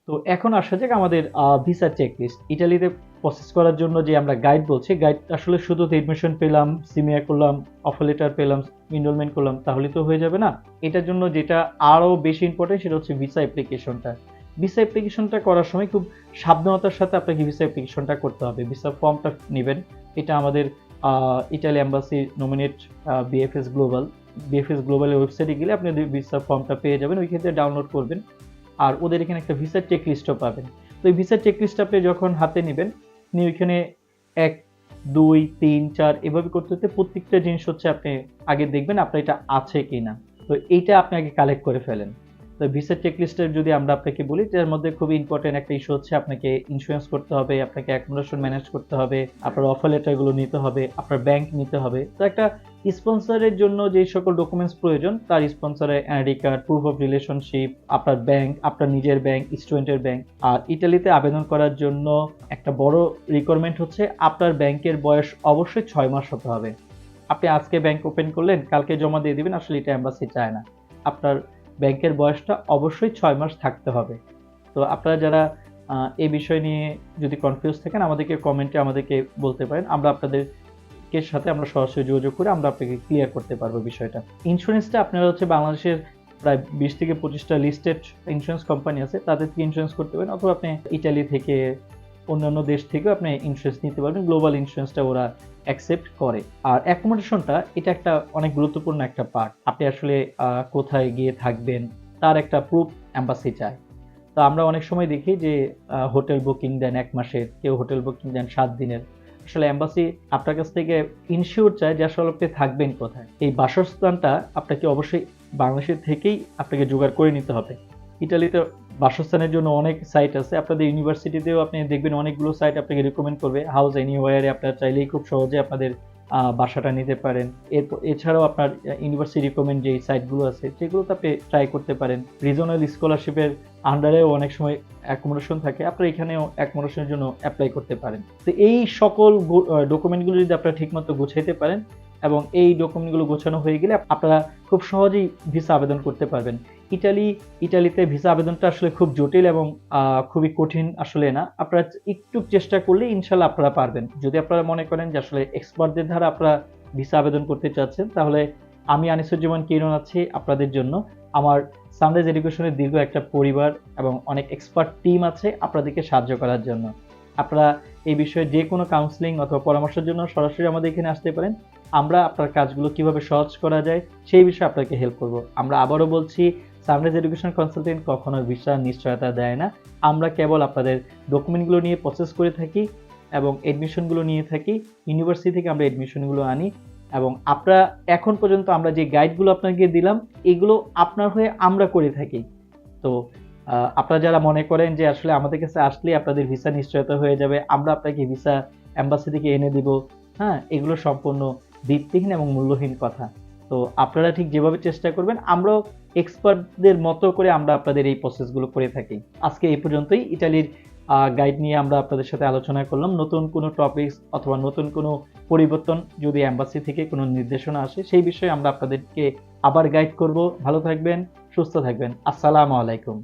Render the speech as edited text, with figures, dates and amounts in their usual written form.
তো এখন আসা যাক আমাদের ভিসা চেকলিস্ট। ইতালিতে প্রসেস করার জন্য যে আমরা গাইড বলছি, গাইড আসলে শুধু তো এডমিশন পেলাম, সিমিয়া করলাম, অফার লেটার পেলাম, এনরোলমেন্ট করলাম তাহলে তো হয়ে যাবে না। এটার জন্য যেটা আরো বেশি ইম্পর্টেন্ট সেটা হচ্ছে ভিসা অ্যাপ্লিকেশনটা। ভিসা অ্যাপ্লিকেশনটা করার সময় খুব সাবধানতার সাথে আপনাকে ভিসা অ্যাপ্লিকেশনটা করতে হবে। ভিসা ফর্মটা নেবেন, এটা আমাদের Italy embassy nominate VFS Global, বিএফএস গ্লোবালের ওয়েবসাইটে গেলে আপনি ভিসা ফর্মটা পেয়ে যাবেন, ওইখান থেকে ডাউনলোড করবেন। আর ওদের এখানে একটা ভিসার চেক লিস্টও পাবেন। তো এই ভিসার চেক লিস্ট আপনি যখন হাতে নেবেন, নিয়ে ওইখানে 1, 2, 3, 4 এভাবে করতে করতে প্রত্যেকটা জিনিস হচ্ছে আপনি আগে দেখবেন আপনার এটা আছে কিনা। তো এইটা আপনি আগে কালেক্ট করে ফেলেন। তো ভিসার চেক লিস্টের যদি আমরা আপনাকে বলি, এর মধ্যে খুবই ইম্পর্টেন্ট একটা ইস্যু হচ্ছে আপনাকে ইন্স্যুরেন্স করতে হবে, আপনাকে অ্যাকোমোডেশন ম্যানেজ করতে হবে, আপনার অফার লেটারগুলো নিতে হবে, আপনার ব্যাংক নিতে হবে। তো একটা স্পন্সরের জন্য যে সকল ডকুমেন্টস প্রয়োজন, তার স্পন্সরের NID card, proof of relationship, আপনার ব্যাংক, আপনার নিজের ব্যাংক, স্টুডেন্টের ব্যাংক। আর ইটালিতে আবেদন করার জন্য একটা বড় রিকোয়ারমেন্ট হচ্ছে আপনার ব্যাংকের বয়স অবশ্যই 6 মাস হতে হবে। আপনি আজকে ব্যাংক ওপেন করলেন, কালকে জমা দিয়ে দিবেন, আসলে এটা এম্বাসি চায় না। আপনার ব্যাংকের বয়সটা অবশ্যই 6 মাস থাকতে হবে। তো আপনারা যারা এই বিষয় নিয়ে যদি কনফিউজ থাকেন, আমাদেরকে কমেন্টে আমাদেরকে বলতে পারেন। আমরা আপনাদের সাথে আমরা সরাসরি যোগাযোগ করে আমরা আপনাকে ক্লিয়ার করতে পারবো বিষয়টা। ইন্স্যুরেন্সটা আপনারা হচ্ছে বাংলাদেশের প্রায় 20 থেকে 25টা লিস্টেড ইন্স্যুরেন্স কোম্পানি আছে, তাদের থেকে ইন্স্যুরেন্স করতে পারেন, অথবা আপনি ইটালি থেকে অন্যান্য দেশ থেকেও আপনি ইন্স্যুরেন্স নিতে পারবেন। গ্লোবাল ইন্স্যুরেন্সটা ওরা অ্যাকসেপ্ট করে। আর অ্যাকোমোডেশনটা এটা একটা অনেক গুরুত্বপূর্ণ একটা পার্ট। আপনি আসলে কোথায় গিয়ে থাকবেন তার একটা প্রুফ এম্বাসি চায়। তো আমরা অনেক সময় দেখি যে হোটেল বুকিং দেন 1 মাসের, কেউ হোটেল বুকিং দেন 7 দিনের। আসলে এম্বাসি আপনার কাছ থেকে ইনশিওর চায় যে আসলে আপনি থাকবেন কোথায়। এই বাসস্থানটা আপনাকে অবশ্যই বাংলাদেশের থেকেই আপনাকে জোগাড় করে নিতে হবে। ইতালিতে বাসস্থানের জন্য অনেক সাইট আছে। আপনাদের ইউনিভার্সিটিতেও আপনি দেখবেন অনেকগুলো সাইট আপনাকে রিকমেন্ড করবে। হাউস এনিওয়্যারে আপনারা চাইলেই খুব সহজে আপনাদের বাসাটা নিতে পারেন। এছাড়াও আপনার ইউনিভার্সিটি রিকমেন্ড যেই সাইটগুলো আছে সেগুলোতে আপনি ট্রাই করতে পারেন। রিজনাল স্কলারশিপের আন্ডারেও অনেক সময় অ্যাকোমোডেশন থাকে, আপনারা এখানেও অ্যাকোমোডেশনের জন্য অ্যাপ্লাই করতে পারেন। তো এই সকল ডকুমেন্টগুলো যদি আপনারা ঠিকমতো গুছাইতে পারেন এবং এই ডকুমেন্টগুলো গোছানো হয়ে গেলে আপনারা খুব সহজেই ভিসা আবেদন করতে পারবেন। ইটালিতে ভিসা আবেদনটা আসলে খুব জটিল এবং খুবই কঠিন আসলে না। আপনারা একটু চেষ্টা করলে ইনশাল্লাহ আপনারা পারবেন। যদি আপনারা মনে করেন যে আসলে এক্সপার্টদের দ্বারা আপনারা ভিসা আবেদন করতে চাচ্ছেন, তাহলে আমি আনিসুজ্জামান কিরণ আছি আপনাদের জন্য। আমার সানরাইজ এডুকেশনের দীর্ঘ একটা পরিবার এবং অনেক এক্সপার্ট টিম আছে আপনাদেরকে সাহায্য করার জন্য। আপনারা এই বিষয়ে যে কোনো কাউন্সিলিং অথবা পরামর্শের জন্য সরাসরি আমাদের এখানে আসতে পারেন। আমরা আপনার কাজগুলো কিভাবে সহজ করা যায় সেই বিষয়ে আপনাকে হেল্প করব। আমরা আবারও বলছি, সানরাইজ এডুকেশন কনসালটেন্ট কখনো ভিসার নিশ্চয়তা দেয় না। আমরা কেবল আপনাদের ডকুমেন্টগুলো নিয়ে প্রসেস করে থাকি এবং এডমিশনগুলো নিয়ে থাকি। ইউনিভার্সিটি থেকে আমরা এডমিশনগুলো আনি এবং আপনারা এখন পর্যন্ত আমরা যে গাইডগুলো আপনাকে দিলাম এগুলো আপনার হয়ে আমরা করে থাকি। তো আপনারা যারা মনে করেন যে আসলে আমাদের কাছে আসলে আপনাদের ভিসা নিশ্চয়তা হয়ে যাবে, আমরা আপনাকে ভিসা এম্বাসি থেকে এনে দিব, হ্যাঁ, এগুলো সম্পূর্ণ ভিত্তিহীন এবং মূল্যহীন কথা। তো আপনারা ঠিক যেভাবে চেষ্টা করবেন, আমরাও এক্সপার্টদের মতো করে আমরা আপনাদের এই প্রসেসগুলো করে থাকি। আজকে এই পর্যন্তই। ইটালির গাইড নিয়ে আমরা আপনাদের সাথে আলোচনা করলাম। নতুন কোনো টপিকস অথবা নতুন কোনো পরিবর্তন যদি এম্বাসি থেকে কোনো নির্দেশনা আসে সেই বিষয়ে আমরা আপনাদেরকে আবার গাইড করব। ভালো থাকবেন, সুস্থ থাকবেন। আসসালামু আলাইকুম।